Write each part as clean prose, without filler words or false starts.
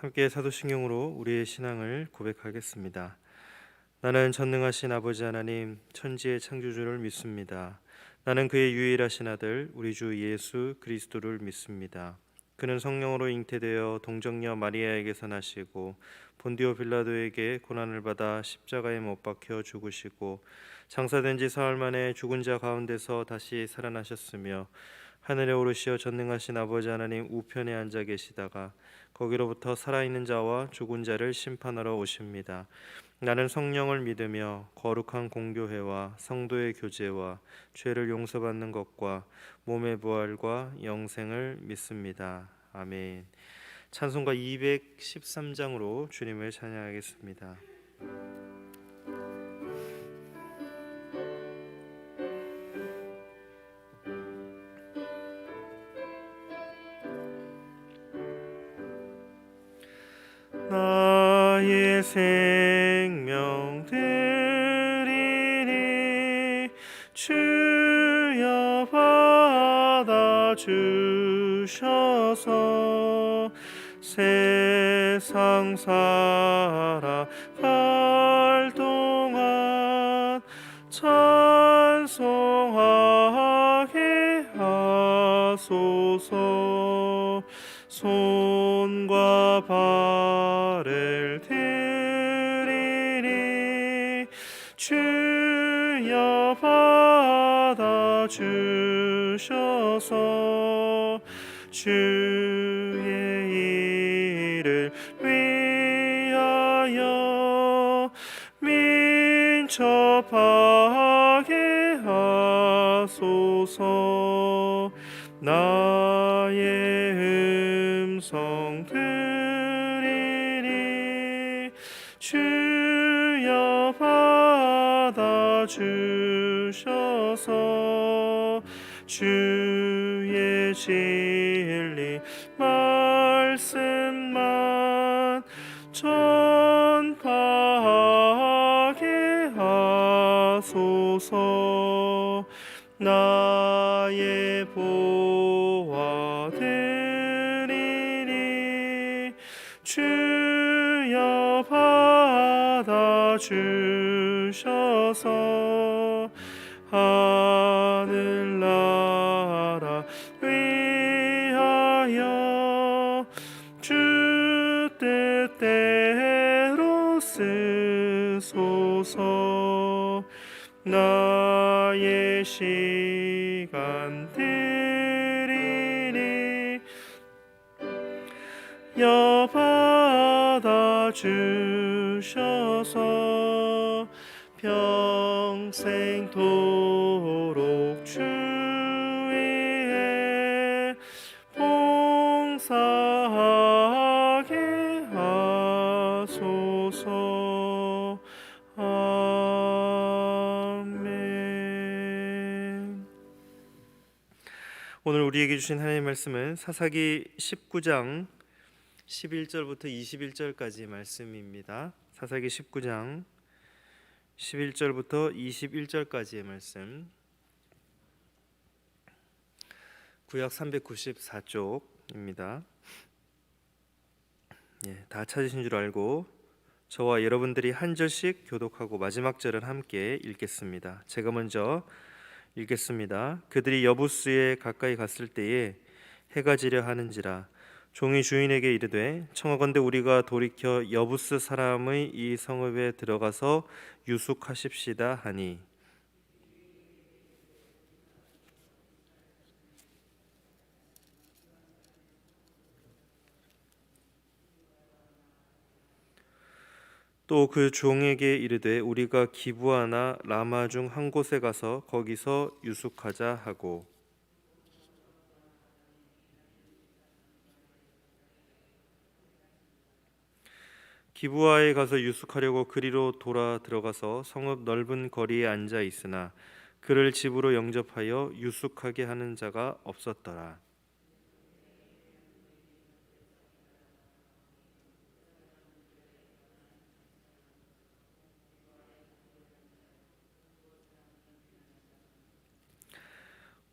함께 사도신경으로 우리의 신앙을 고백하겠습니다. 나는 전능하신 아버지 하나님 천지의 창조주를 믿습니다. 나는 그의 유일하신 아들 우리 주 예수 그리스도를 믿습니다. 그는 성령으로 잉태되어 동정녀 마리아에게서 나시고 본디오 빌라도에게 고난을 받아 십자가에 못 박혀 죽으시고 장사된 지 사흘 만에 죽은 자 가운데서 다시 살아나셨으며 하늘에 오르시어 전능하신 아버지 하나님 우편에 앉아 계시다가 거기로부터 살아있는 자와 죽은 자를 심판하러 오십니다. 나는 성령을 믿으며 거룩한 공교회와 성도의 교제와 죄를 용서받는 것과 몸의 부활과 영생을 믿습니다. 아멘. 찬송가 213장으로 주님을 찬양하겠습니다. 나의 생명 드리니 주여 받아주셔서 세상 살아갈 동안 찬송하게 하소서. 손과 발을 드리니 주여 받아주셔서 주의 일을 위하여 민첩하게 하소서. 나의 음성 들으니 주여 받아주셔서 주의 진리 말씀만 전파하게 하소서. 나의 보화 드리니 주여 받아주셔서 하늘나라 위하여 주 뜻대로 쓰소서. 나의 시간 드리니 여 받아주셔서 평생토록 주 위에 봉사하게 하소서. 아멘. 오늘 우리에게 주신 하나님의 말씀은 사사기 19장 11절부터 21절까지 말씀입니다. 사사기 19장 11절부터 21절까지의 말씀, 구약 394쪽입니다. 다 찾으신 줄 알고 저와 여러분들이 한 절씩 교독하고 마지막 절은 함께 읽겠습니다. 제가 먼저 읽겠습니다. 그들이 여부스에 가까이 갔을 때에 해가 지려 하는지라 종이 주인에게 이르되 청하건대 우리가 돌이켜 여부스 사람의 이 성읍에 들어가서 유숙하십시다 하니 또 그 종에게 이르되 우리가 기브아나 라마 중 한 곳에 가서 거기서 유숙하자 하고 기브아에 가서 유숙하려고 그리로 돌아 들어가서 성읍 넓은 거리에 앉아 있으나 그를 집으로 영접하여 유숙하게 하는 자가 없었더라.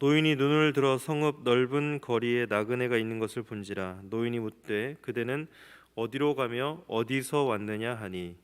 노인이 눈을 들어 성읍 넓은 거리에 나그네가 있는 것을 본지라. 노인이 묻되 그대는 어디로 가며 어디서 왔느냐 하니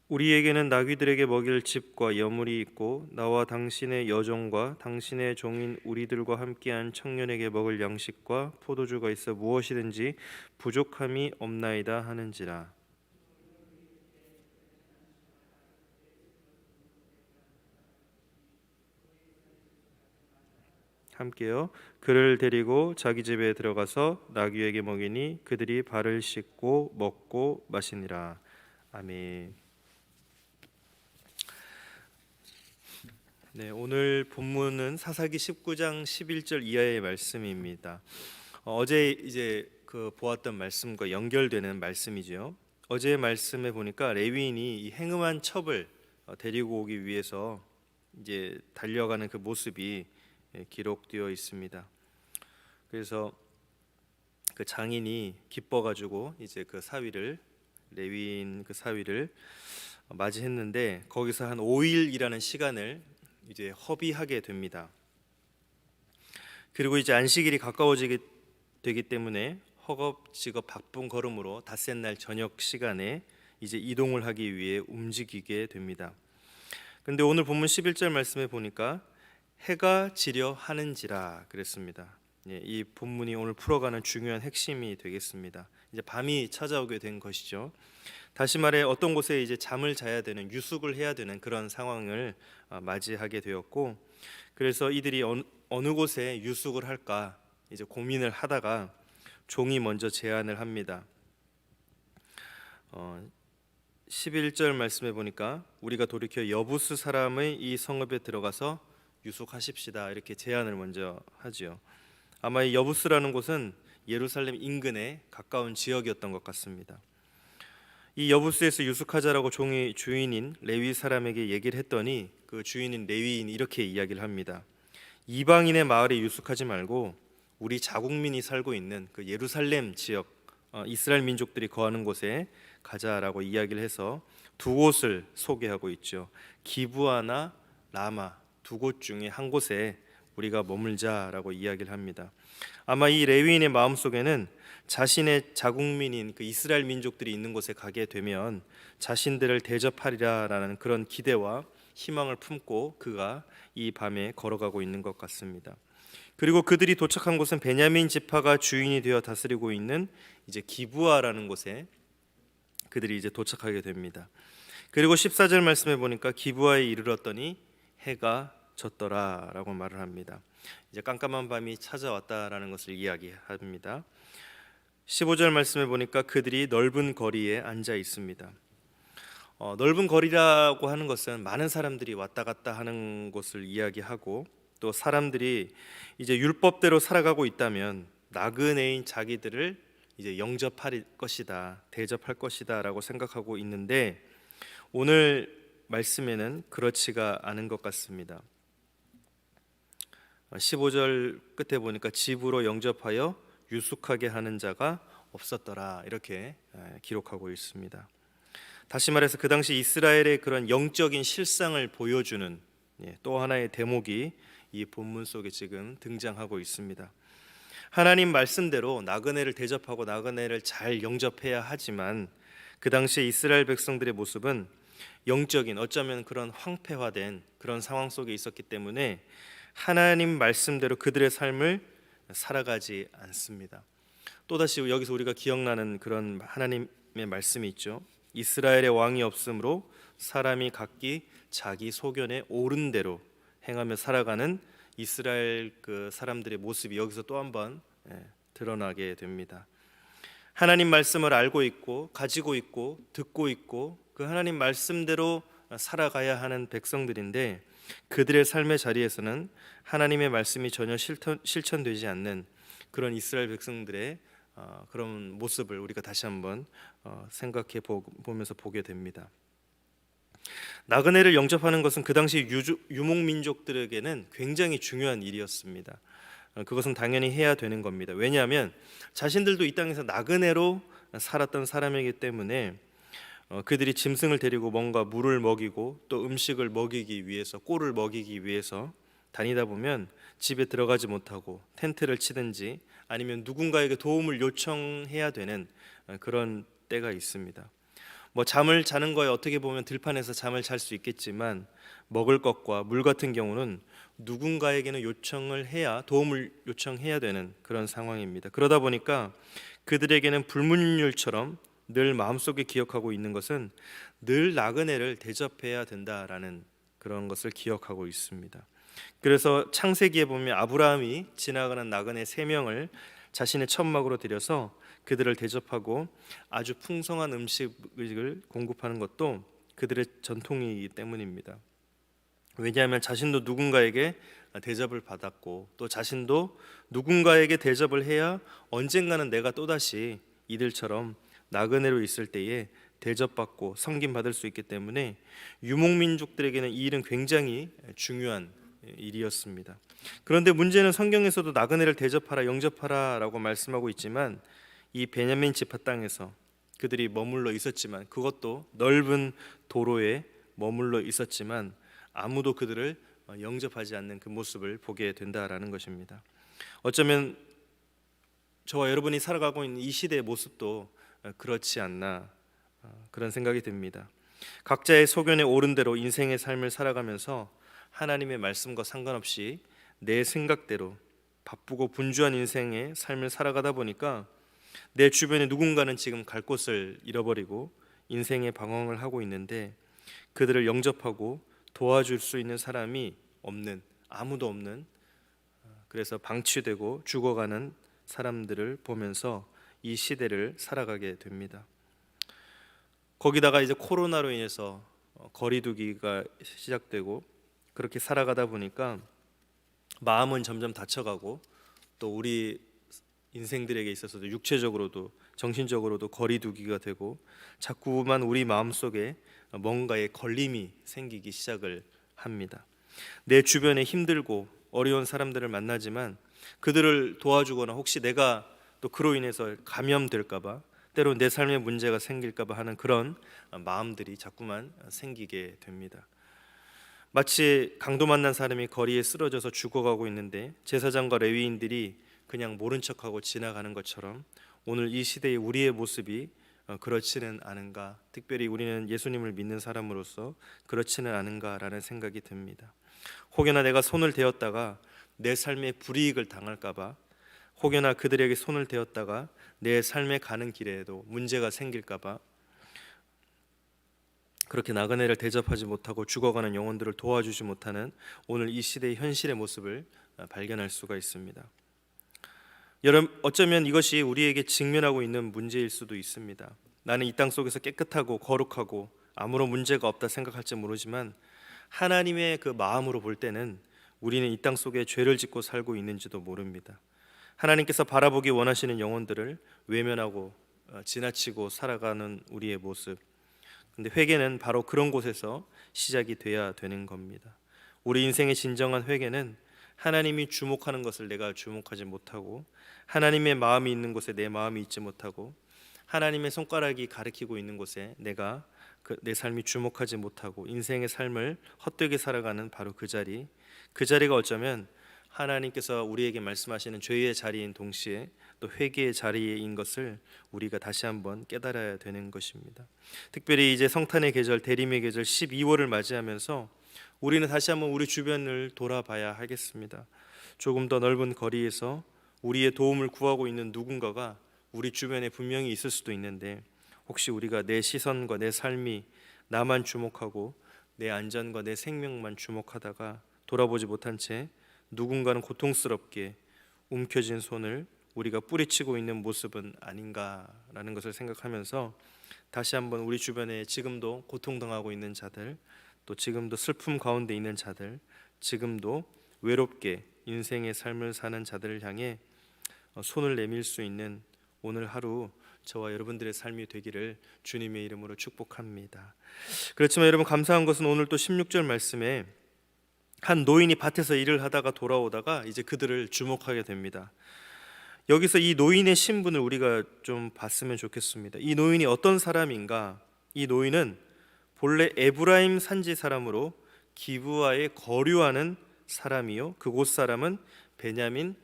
우리에게는 나귀들에게 먹일 집과 여물이 있고 나와 당신의 여종과 당신의 종인 우리들과 함께한 청년에게 먹을 양식과 포도주가 있어 무엇이든지 부족함이 없나이다 하는지라. 함께요. 그를 데리고 자기 집에 들어가서 나귀에게 먹이니 그들이 발을 씻고 먹고 마시니라. 아멘. 네, 오늘 본문은 사사기 19장 11절 이하의 말씀입니다. 어제 이제 그 보았던 말씀과 연결되는 말씀이죠. 어제의 말씀에 보니까 레위인이 이 행음한 첩을 데리고 오기 위해서 이제 달려가는 그 모습이 기록되어 있습니다. 그래서 그 장인이 기뻐가지고 이제 그 사위를 레위인 그 사위를 맞이했는데 거기서 한 5일이라는 시간을 이제 허비하게 됩니다. 그리고 이제 안식일이 가까워지게 되기 때문에 허겁지겁 바쁜 걸음으로 닷새 날 저녁 시간에 이제 이동을 하기 위해 움직이게 됩니다. 근데 오늘 본문 11절 말씀에 보니까 해가 지려 하는지라 그랬습니다. 이 본문이 오늘 풀어가는 중요한 핵심이 되겠습니다. 이제 밤이 찾아오게 된 것이죠. 다시 말해 어떤 곳에 이제 잠을 자야 되는 유숙을 해야 되는 그런 상황을 맞이하게 되었고, 그래서 이들이 어느 곳에 유숙을 할까 이제 고민을 하다가 종이 먼저 제안을 합니다. 11절 말씀에 보니까 우리가 돌이켜 여부스 사람의 이 성읍에 들어가서 유숙하십시다 이렇게 제안을 먼저 하지요. 아마 이 여부스라는 곳은 예루살렘 인근에 가까운 지역이었던 것 같습니다. 이 여부스에서 유숙하자라고 종이 주인인 레위 사람에게 얘기를 했더니 그 주인인 레위인이 이렇게 이야기를 합니다. 이방인의 마을에 유숙하지 말고 우리 자국민이 살고 있는 그 예루살렘 지역 이스라엘 민족들이 거하는 곳에 가자라고 이야기를 해서 두 곳을 소개하고 있죠. 기브아나 라마 두 곳 중에 한 곳에 우리가 머물자라고 이야기를 합니다. 아마 이 레위인의 마음속에는 자신의 자국민인 그 이스라엘 민족들이 있는 곳에 가게 되면 자신들을 대접하리라라는 그런 기대와 희망을 품고 그가 이 밤에 걸어가고 있는 것 같습니다. 그리고 그들이 도착한 곳은 베냐민 지파가 주인이 되어 다스리고 있는 이제 기브아라는 곳에 그들이 이제 도착하게 됩니다. 그리고 14절 말씀에 보니까 기브아에 이르렀더니 해가 졌더라라고 말을 합니다. 이제 깜깜한 밤이 찾아왔다라는 것을 이야기합니다. 15절 말씀에 보니까 그들이 넓은 거리에 앉아 있습니다. 넓은 거리라고 하는 것은 많은 사람들이 왔다 갔다 하는 곳을 이야기하고, 또 사람들이 이제 율법대로 살아가고 있다면 나그네인 자기들을 이제 영접할 것이다, 대접할 것이다라고 생각하고 있는데 오늘 말씀에는 그렇지가 않은 것 같습니다. 15절 끝에 보니까 집으로 영접하여 유숙하게 하는 자가 없었더라 이렇게 기록하고 있습니다. 다시 말해서 그 당시 이스라엘의 그런 영적인 실상을 보여주는 또 하나의 대목이 이 본문 속에 지금 등장하고 있습니다. 하나님 말씀대로 나그네를 대접하고 나그네를 잘 영접해야 하지만 그 당시 이스라엘 백성들의 모습은 영적인 어쩌면 그런 황폐화된 그런 상황 속에 있었기 때문에 하나님 말씀대로 그들의 삶을 살아가지 않습니다. 또다시 여기서 우리가 기억나는 그런 하나님의 말씀이 있죠. 이스라엘의 왕이 없으므로 사람이 각기 자기 소견에 옳은 대로 행하며 살아가는 이스라엘 그 사람들의 모습이 여기서 또 한 번 드러나게 됩니다. 하나님 말씀을 알고 있고 가지고 있고 듣고 있고 그 하나님 말씀대로 살아가야 하는 백성들인데 그들의 삶의 자리에서는 하나님의 말씀이 전혀 실천되지 않는 그런 이스라엘 백성들의 그런 모습을 우리가 다시 한번 생각해 보면서 보게 됩니다. 나그네를 영접하는 것은 그 당시 유목민족들에게는 굉장히 중요한 일이었습니다. 그것은 당연히 해야 되는 겁니다. 왜냐하면 자신들도 이 땅에서 나그네로 살았던 사람이기 때문에 그들이 짐승을 데리고 뭔가 물을 먹이고 또 음식을 먹이기 위해서, 꼴을 먹이기 위해서 다니다 보면 집에 들어가지 못하고 텐트를 치든지 아니면 누군가에게 도움을 요청해야 되는 그런 때가 있습니다. 뭐 잠을 자는 거에 어떻게 보면 들판에서 잠을 잘 수 있겠지만 먹을 것과 물 같은 경우는 누군가에게는 요청을 해야, 도움을 요청해야 되는 그런 상황입니다. 그러다 보니까 그들에게는 불문율처럼 늘 마음속에 기억하고 있는 것은 늘 나그네를 대접해야 된다라는 그런 것을 기억하고 있습니다. 그래서 창세기에 보면 아브라함이 지나가는 나그네 3명을 자신의 천막으로 들여서 그들을 대접하고 아주 풍성한 음식을 공급하는 것도 그들의 전통이기 때문입니다. 왜냐하면 자신도 누군가에게 대접을 받았고 또 자신도 누군가에게 대접을 해야 언젠가는 내가 또다시 이들처럼 나그네로 있을 때에 대접받고 섬김받을 수 있기 때문에 유목민족들에게는 이 일은 굉장히 중요한 일이었습니다. 그런데 문제는 성경에서도 나그네를 대접하라, 영접하라 라고 말씀하고 있지만 이 베냐민 지파 땅에서 그들이 머물러 있었지만, 그것도 넓은 도로에 머물러 있었지만 아무도 그들을 영접하지 않는 그 모습을 보게 된다라는 것입니다. 어쩌면 저와 여러분이 살아가고 있는 이 시대의 모습도 그렇지 않나, 그런 생각이 듭니다. 각자의 소견에 오른 대로 인생의 삶을 살아가면서 하나님의 말씀과 상관없이 내 생각대로 바쁘고 분주한 인생의 삶을 살아가다 보니까 내 주변에 누군가는 지금 갈 곳을 잃어버리고 인생의 방황을 하고 있는데 그들을 영접하고 도와줄 수 있는 사람이 없는, 아무도 없는, 그래서 방치되고 죽어가는 사람들을 보면서 이 시대를 살아가게 됩니다. 거기다가 이제 코로나로 인해서 거리두기가 시작되고 그렇게 살아가다 보니까 마음은 점점 다쳐가고 또 우리 인생들에게 있어서도 육체적으로도 정신적으로도 거리두기가 되고 자꾸만 우리 마음속에 뭔가의 걸림이 생기기 시작을 합니다. 내 주변에 힘들고 어려운 사람들을 만나지만 그들을 도와주거나 혹시 내가 또 그로 인해서 감염될까 봐, 때로 내 삶에 문제가 생길까 봐 하는 그런 마음들이 자꾸만 생기게 됩니다. 마치 강도 만난 사람이 거리에 쓰러져서 죽어가고 있는데 제사장과 레위인들이 그냥 모른 척하고 지나가는 것처럼 오늘 이 시대의 우리의 모습이 그렇지는 않은가, 특별히 우리는 예수님을 믿는 사람으로서 그렇지는 않은가라는 생각이 듭니다. 혹여나 내가 손을 대었다가 내 삶에 불이익을 당할까 봐, 혹여나 그들에게 손을 대었다가 내 삶에 가는 길에도 문제가 생길까 봐 그렇게 나그네를 대접하지 못하고 죽어가는 영혼들을 도와주지 못하는 오늘 이 시대의 현실의 모습을 발견할 수가 있습니다. 여러분, 어쩌면 이것이 우리에게 직면하고 있는 문제일 수도 있습니다. 나는 이 땅 속에서 깨끗하고 거룩하고 아무런 문제가 없다 생각할지 모르지만 하나님의 그 마음으로 볼 때는 우리는 이 땅 속에 죄를 짓고 살고 있는지도 모릅니다. 하나님께서 바라보기 원하시는 영혼들을 외면하고 지나치고 살아가는 우리의 모습. 근데 회개는 바로 그런 곳에서 시작이 돼야 되는 겁니다. 우리 인생의 진정한 회개는 하나님이 주목하는 것을 내가 주목하지 못하고 하나님의 마음이 있는 곳에 내 마음이 있지 못하고 하나님의 손가락이 가리키고 있는 곳에 내가 내 삶이 주목하지 못하고 인생의 삶을 헛되게 살아가는 바로 그 자리가 어쩌면 하나님께서 우리에게 말씀하시는 죄의 자리인 동시에 또 회개의 자리인 것을 우리가 다시 한번 깨달아야 되는 것입니다. 특별히 이제 성탄의 계절, 대림의 계절 12월을 맞이하면서 우리는 다시 한번 우리 주변을 돌아봐야 하겠습니다. 조금 더 넓은 거리에서 우리의 도움을 구하고 있는 누군가가 우리 주변에 분명히 있을 수도 있는데 혹시 우리가 내 시선과 내 삶이 나만 주목하고 내 안전과 내 생명만 주목하다가 돌아보지 못한 채 누군가는 고통스럽게 움켜쥔 손을 우리가 뿌리치고 있는 모습은 아닌가라는 것을 생각하면서 다시 한번 우리 주변에 지금도 고통당하고 있는 자들, 또 지금도 슬픔 가운데 있는 자들, 지금도 외롭게 인생의 삶을 사는 자들을 향해 손을 내밀 수 있는 오늘 하루 저와 여러분들의 삶이 되기를 주님의 이름으로 축복합니다. 그렇지만 여러분, 감사한 것은 오늘 또 16절 말씀에 한 노인이 밭에서 일을 하다가 돌아오다가 이제 그들을 주목하게 됩니다. 여기서 이 노인의 신분을 우리가 좀 봤으면 좋겠습니다. 이 노인이 어떤 사람인가? 이 노인은 본래 에브라임 산지 사람으로 기브아에 거류하는 사람이요, 그곳 사람은 베냐민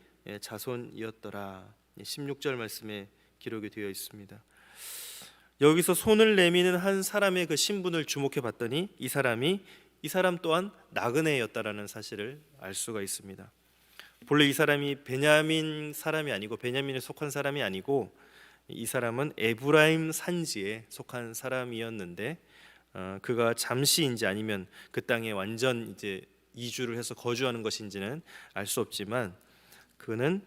자손이었더라. 16절 말씀에 기록이 되어 있습니다. 여기서 손을 내미는 한 사람의 그 신분을 주목해 봤더니 이 사람 또한 나그네였다라는 사실을 알 수가 있습니다. 본래 이 사람이 베냐민 사람이 아니고, 베냐민에 속한 사람이 아니고, 이 사람은 에브라임 산지에 속한 사람이었는데 그가 잠시인지 아니면 그 땅에 완전 이제 이주를 해서 거주하는 것인지는 알 수 없지만 그는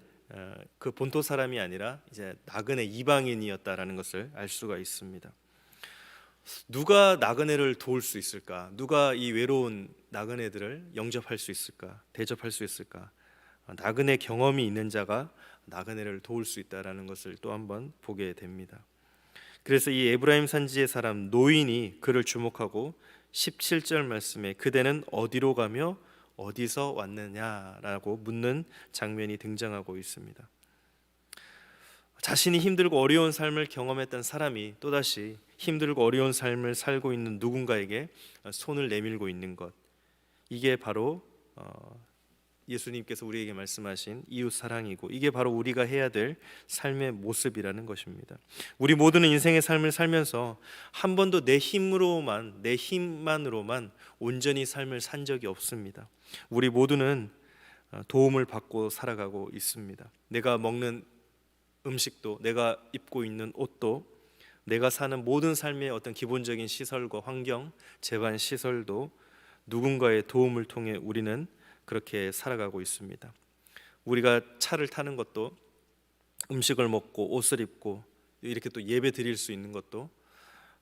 그 본토 사람이 아니라 이제 나그네 이방인이었다라는 것을 알 수가 있습니다. 누가 나그네를 도울 수 있을까? 누가 이 외로운 나그네들을 영접할 수 있을까? 대접할 수 있을까? 나그네 경험이 있는 자가 나그네를 도울 수 있다라는 것을 또 한번 보게 됩니다. 그래서 이 에브라임 산지의 사람 노인이 그를 주목하고 17절 말씀에 그대는 어디로 가며 어디서 왔느냐라고 묻는 장면이 등장하고 있습니다. 자신이 힘들고 어려운 삶을 경험했던 사람이 또다시 힘들고 어려운 삶을 살고 있는 누군가에게 손을 내밀고 있는 것, 이게 바로 예수님께서 우리에게 말씀하신 이웃 사랑이고, 이게 바로 우리가 해야 될 삶의 모습이라는 것입니다. 우리 모두는 인생의 삶을 살면서 한 번도 내 힘만으로만 온전히 삶을 산 적이 없습니다. 우리 모두는 도움을 받고 살아가고 있습니다. 내가 먹는 음식도, 내가 입고 있는 옷도, 내가 사는 모든 삶의 어떤 기본적인 시설과 환경, 재반 시설도 누군가의 도움을 통해 우리는 그렇게 살아가고 있습니다. 우리가 차를 타는 것도, 음식을 먹고 옷을 입고 이렇게 또 예배 드릴 수 있는 것도,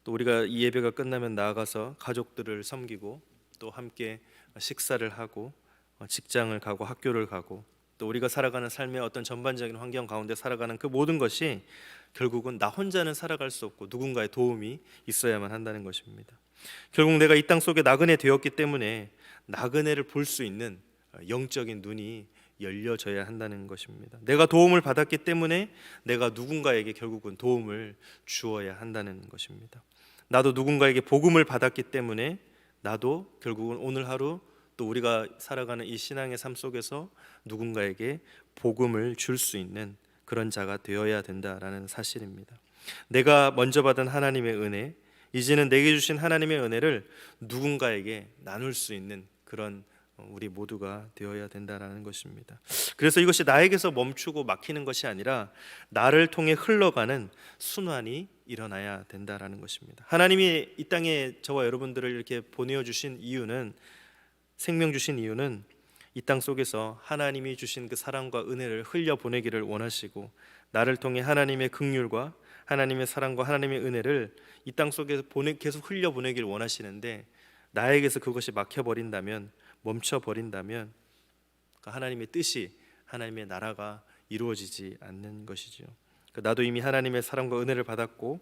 또 우리가 이 예배가 끝나면 나아가서 가족들을 섬기고 또 함께 식사를 하고 직장을 가고 학교를 가고 또 우리가 살아가는 삶의 어떤 전반적인 환경 가운데 살아가는 그 모든 것이 결국은 나 혼자는 살아갈 수 없고 누군가의 도움이 있어야만 한다는 것입니다. 결국 내가 이 땅 속에 나그네 되었기 때문에 나그네를 볼 수 있는 영적인 눈이 열려져야 한다는 것입니다. 내가 도움을 받았기 때문에 내가 누군가에게 결국은 도움을 주어야 한다는 것입니다. 나도 누군가에게 복음을 받았기 때문에 나도 결국은 오늘 하루 또 우리가 살아가는 이 신앙의 삶 속에서 누군가에게 복음을 줄 수 있는 그런 자가 되어야 된다라는 사실입니다. 내가 먼저 받은 하나님의 은혜, 이제는 내게 주신 하나님의 은혜를 누군가에게 나눌 수 있는 그런 우리 모두가 되어야 된다라는 것입니다. 그래서 이것이 나에게서 멈추고 막히는 것이 아니라 나를 통해 흘러가는 순환이 일어나야 된다라는 것입니다. 하나님이 이 땅에 저와 여러분들을 이렇게 보내어 주신 이유는, 생명 주신 이유는 이 땅 속에서 하나님이 주신 그 사랑과 은혜를 흘려 보내기를 원하시고, 나를 통해 하나님의 긍휼과 하나님의 사랑과 하나님의 은혜를 이 땅 속에서 계속 흘려 보내기를 원하시는데, 나에게서 그것이 막혀버린다면, 멈춰버린다면 하나님의 뜻이, 하나님의 나라가 이루어지지 않는 것이죠. 나도 이미 하나님의 사랑과 은혜를 받았고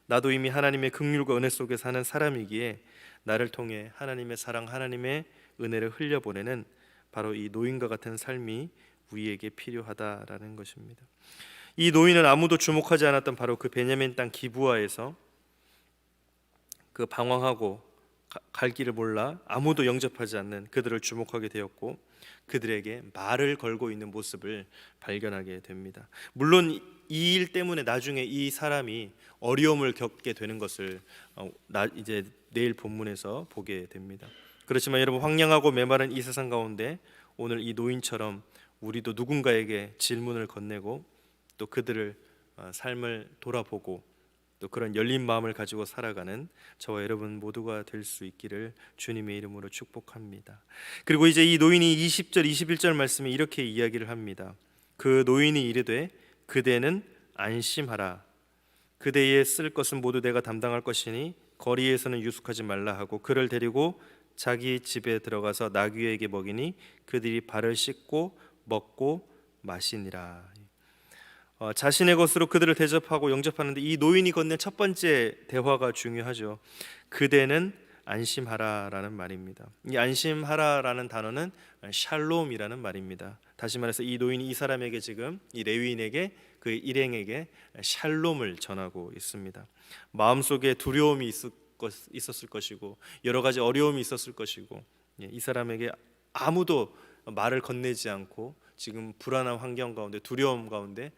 나도 이미 하나님의 긍휼과 은혜 속에 사는 사람이기에 나를 통해 하나님의 사랑, 하나님의 은혜를 흘려보내는 바로 이 노인과 같은 삶이 우리에게 필요하다라는 것입니다. 이 노인은 아무도 주목하지 않았던 바로 그 베냐민 땅 기브아에서 그 방황하고 갈 길을 몰라 아무도 영접하지 않는 그들을 주목하게 되었고, 그들에게 말을 걸고 있는 모습을 발견하게 됩니다. 물론 이 일 때문에 나중에 이 사람이 어려움을 겪게 되는 것을 이제 내일 본문에서 보게 됩니다. 그렇지만 여러분, 황량하고 메마른 이 세상 가운데 오늘 이 노인처럼 우리도 누군가에게 질문을 건네고 또 그들을 삶을 돌아보고 또 그런 열린 마음을 가지고 살아가는 저와 여러분 모두가 될 수 있기를 주님의 이름으로 축복합니다. 그리고 이제 이 노인이 20절 21절 말씀에 이렇게 이야기를 합니다. 그 노인이 이르되 그대는 안심하라. 그대의 쓸 것은 모두 내가 담당할 것이니 거리에서는 유숙하지 말라 하고 그를 데리고 자기 집에 들어가서 나귀에게 먹이니 그들이 발을 씻고 먹고 마시니라. 자신의 것으로 그들을 대접하고 영접하는데 이 노인이 건넨 첫 번째 대화가 중요하죠. 그대는 안심하라라는 말입니다. 이 안심하라라는 단어는 샬롬이라는 말입니다. 다시 말해서 이 노인이 이 사람에게 지금 이 레위인에게 그 일행에게 샬롬을 전하고 있습니다. 마음속에 두려움이 있었을 것이고 여러 가지 어려움이 있었을 것이고 이 사람에게 아무도 말을 건네지 않고 지금 불안한 환경 가운데 두려움 가운데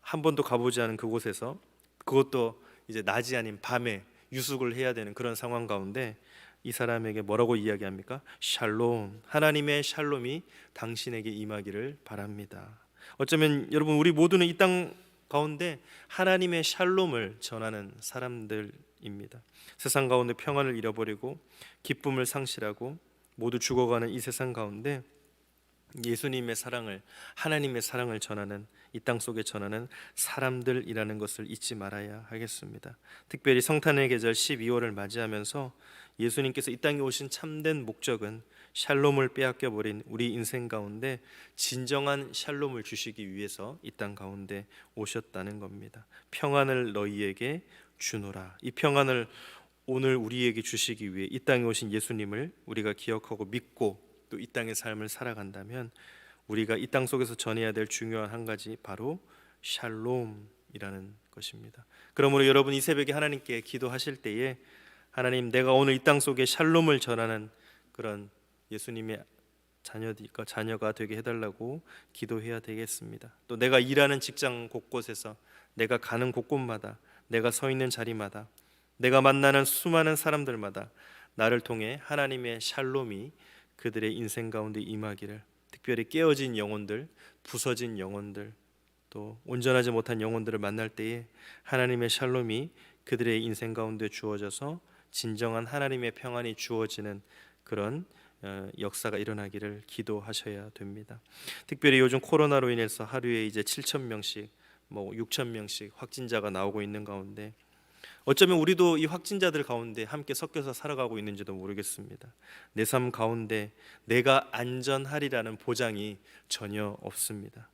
한 번도 가보지 않은 그곳에서 그것도 이제 낮이 아닌 밤에 유숙을 해야 되는 그런 상황 가운데 이 사람에게 뭐라고 이야기합니까? 샬롬, 하나님의 샬롬이 당신에게 임하기를 바랍니다. 어쩌면 여러분 우리 모두는 이 땅 가운데 하나님의 샬롬을 전하는 사람들입니다. 세상 가운데 평안을 잃어버리고 기쁨을 상실하고 모두 죽어가는 이 세상 가운데 예수님의 사랑을, 하나님의 사랑을 전하는, 이 땅 속에 전하는 사람들이라는 것을 잊지 말아야 하겠습니다. 특별히 성탄의 계절 12월을 맞이하면서 예수님께서 이 땅에 오신 참된 목적은 샬롬을 빼앗겨 버린 우리 인생 가운데 진정한 샬롬을 주시기 위해서 이 땅 가운데 오셨다는 겁니다. 평안을 너희에게 주노라. 이 평안을 오늘 우리에게 주시기 위해 이 땅에 오신 예수님을 우리가 기억하고 믿고 또 이 땅의 삶을 살아간다면 우리가 이 땅 속에서 전해야 될 중요한 한 가지, 바로 샬롬이라는 것입니다. 그러므로 여러분 이 새벽에 하나님께 기도하실 때에 하나님, 내가 오늘 이 땅 속에 샬롬을 전하는 그런 예수님의 자녀가 되게 해달라고 기도해야 되겠습니다. 또 내가 일하는 직장 곳곳에서, 내가 가는 곳곳마다, 내가 서 있는 자리마다, 내가 만나는 수많은 사람들마다 나를 통해 하나님의 샬롬이 그들의 인생 가운데 임하기를, 특별히 깨어진 영혼들, 부서진 영혼들, 또 온전하지 못한 영혼들을 만날 때에 하나님의 샬롬이 그들의 인생 가운데 주어져서 진정한 하나님의 평안이 주어지는 그런 역사가 일어나기를 기도하셔야 됩니다. 특별히 요즘 코로나로 인해서 하루에 이제 7,000명씩, 6,000명씩 확진자가 나오고 있는 가운데 어쩌면 우리도 이 확진자들 가운데 함께 섞여서 살아가고 있는지도 모르겠습니다. 내 삶 가운데 내가 안전하리라는 보장이 전혀 없습니다.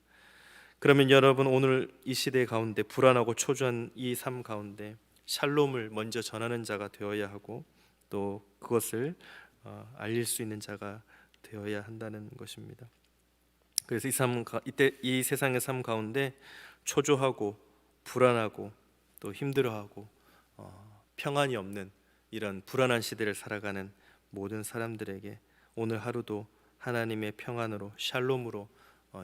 그러면 여러분, 오늘 이 시대 가운데 불안하고 초조한 이 삶 가운데 샬롬을 먼저 전하는 자가 되어야 하고 또 그것을 알릴 수 있는 자가 되어야 한다는 것입니다. 그래서 이 세상의 삶 가운데 초조하고 불안하고 또 힘들어하고 평안이 없는 이런 불안한 시대를 살아가는 모든 사람들에게 오늘 하루도 하나님의 평안으로, 샬롬으로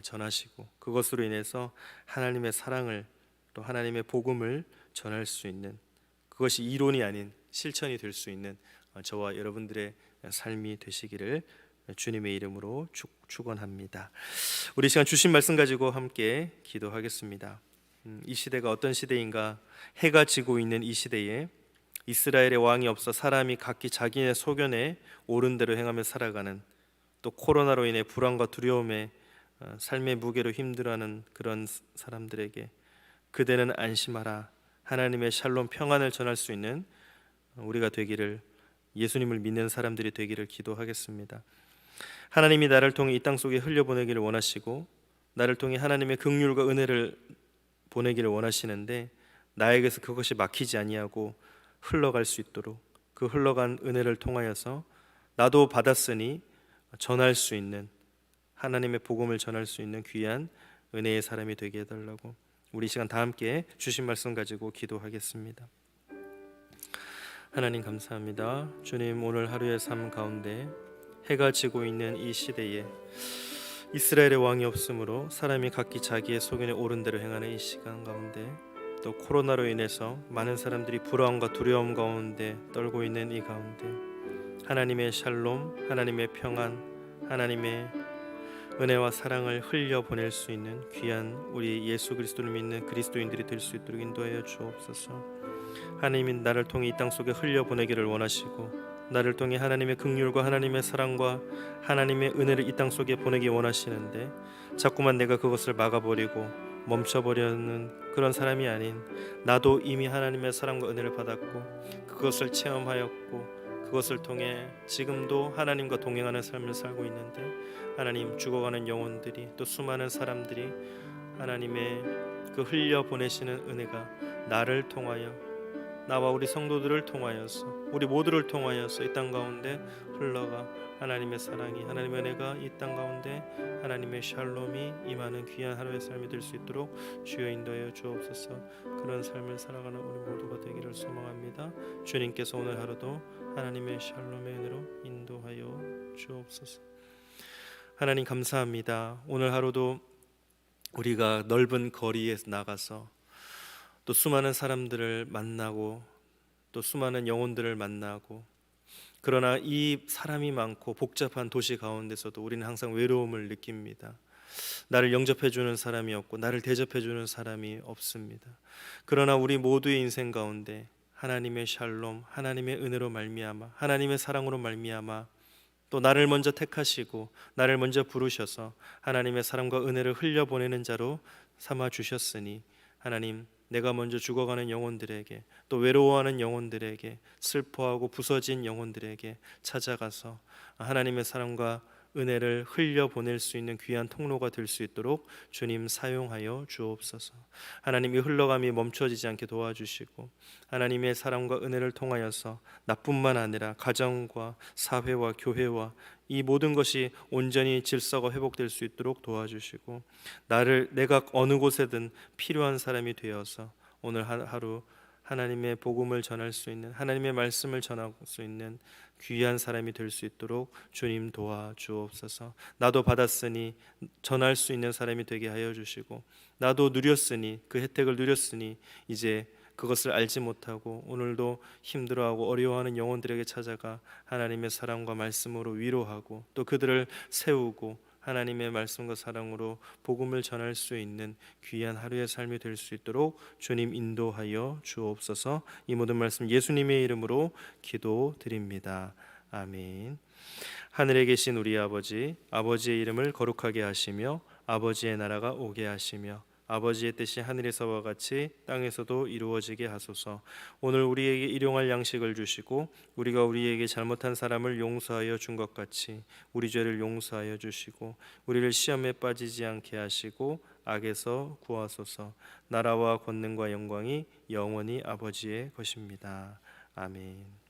전하시고 그것으로 인해서 하나님의 사랑을, 또 하나님의 복음을 전할 수 있는, 그것이 이론이 아닌 실천이 될 수 있는 저와 여러분들의 삶이 되시기를 주님의 이름으로 축원합니다. 우리 시간 주신 말씀 가지고 함께 기도하겠습니다. 이 시대가 어떤 시대인가? 해가 지고 있는 이 시대에 이스라엘의 왕이 없어 사람이 각기 자기네 소견에 옳은 대로 행하며 살아가는, 또 코로나로 인해 불안과 두려움에 삶의 무게로 힘들어하는 그런 사람들에게 그대는 안심하라, 하나님의 샬롬 평안을 전할 수 있는 우리가 되기를, 예수님을 믿는 사람들이 되기를 기도하겠습니다. 하나님이 나를 통해 이 땅 속에 흘려보내기를 원하시고 나를 통해 하나님의 긍휼과 은혜를 보내기를 원하시는데 나에게서 그것이 막히지 아니하고 흘러갈 수 있도록 그 흘러간 은혜를 통하여서 나도 받았으니 전할 수 있는, 하나님의 복음을 전할 수 있는 귀한 은혜의 사람이 되게 해달라고 우리 시간 다 함께 주신 말씀 가지고 기도하겠습니다. 하나님 감사합니다. 주님, 오늘 하루의 삶 가운데 해가 지고 있는 이 시대에 이스라엘의 왕이 없으므로 사람이 각기 자기의 소견에 옳은 대로 행하는 이 시간 가운데, 또 코로나로 인해서 많은 사람들이 불안과 두려움 가운데 떨고 있는 이 가운데 하나님의 샬롬, 하나님의 평안, 하나님의 은혜와 사랑을 흘려보낼 수 있는 귀한 우리 예수 그리스도를 믿는 그리스도인들이 될 수 있도록 인도하여 주옵소서. 하나님이 나를 통해 이 땅 속에 흘려보내기를 원하시고 나를 통해 하나님의 긍휼과 하나님의 사랑과 하나님의 은혜를 이 땅 속에 보내기 원하시는데 자꾸만 내가 그것을 막아버리고 멈춰버리는 그런 사람이 아닌, 나도 이미 하나님의 사랑과 은혜를 받았고 그것을 체험하였고 그것을 통해 지금도 하나님과 동행하는 삶을 살고 있는데, 하나님, 죽어가는 영혼들이, 또 수많은 사람들이 하나님의 그 흘려보내시는 은혜가 나를 통하여, 나와 우리 성도들을 통하여서, 우리 모두를 통하여서 이 땅 가운데 흘러가 하나님의 사랑이, 하나님의 은혜가 이 땅 가운데 하나님의 샬롬이 임하는 귀한 하루의 삶이 될 수 있도록 주여 인도하여 주옵소서. 그런 삶을 살아가는 우리 모두가 되기를 소망합니다. 주님께서 오늘 하루도 하나님의 샬롬의 은혜로 인도하여 주옵소서. 하나님 감사합니다. 오늘 하루도 우리가 넓은 거리에 나가서 또 수많은 사람들을 만나고 또 수많은 영혼들을 만나고, 그러나 이 사람이 많고 복잡한 도시 가운데서도 우리는 항상 외로움을 느낍니다. 나를 영접해 주는 사람이 없고 나를 대접해 주는 사람이 없습니다. 그러나 우리 모두의 인생 가운데 하나님의 샬롬, 하나님의 은혜로 말미암아, 하나님의 사랑으로 말미암아 또 나를 먼저 택하시고 나를 먼저 부르셔서 하나님의 사랑과 은혜를 흘려보내는 자로 삼아 주셨으니, 하나님, 내가 먼저 죽어가는 영혼들에게, 또 외로워하는 영혼들에게, 슬퍼하고 부서진 영혼들에게 찾아가서 하나님의 사랑과 은혜를 흘려보낼 수 있는 귀한 통로가 될 수 있도록 주님 사용하여 주옵소서. 하나님이 흘러감이 멈춰지지 않게 도와주시고, 하나님의 사랑과 은혜를 통하여서 나뿐만 아니라 가정과 사회와 교회와 이 모든 것이 온전히 질서가 회복될 수 있도록 도와주시고, 내가 어느 곳에든 필요한 사람이 되어서 오늘 하루 하나님의 복음을 전할 수 있는, 하나님의 말씀을 전할 수 있는 귀한 사람이 될 수 있도록 주님 도와주옵소서. 나도 받았으니 전할 수 있는 사람이 되게 하여 주시고, 나도 누렸으니, 그 혜택을 누렸으니 이제 그것을 알지 못하고 오늘도 힘들어하고 어려워하는 영혼들에게 찾아가 하나님의 사랑과 말씀으로 위로하고 또 그들을 세우고 하나님의 말씀과 사랑으로 복음을 전할 수 있는 귀한 하루의 삶이 될 수 있도록 주님 인도하여 주옵소서. 이 모든 말씀 예수님의 이름으로 기도드립니다. 아멘. 하늘에 계신 우리 아버지, 아버지의 이름을 거룩하게 하시며 아버지의 나라가 오게 하시며 아버지의 뜻이 하늘에서와 같이 땅에서도 이루어지게 하소서. 오늘 우리에게 일용할 양식을 주시고 우리가 우리에게 잘못한 사람을 용서하여 준 것 같이 우리 죄를 용서하여 주시고 우리를 시험에 빠지지 않게 하시고 악에서 구하소서. 나라와 권능과 영광이 영원히 아버지의 것입니다. 아멘.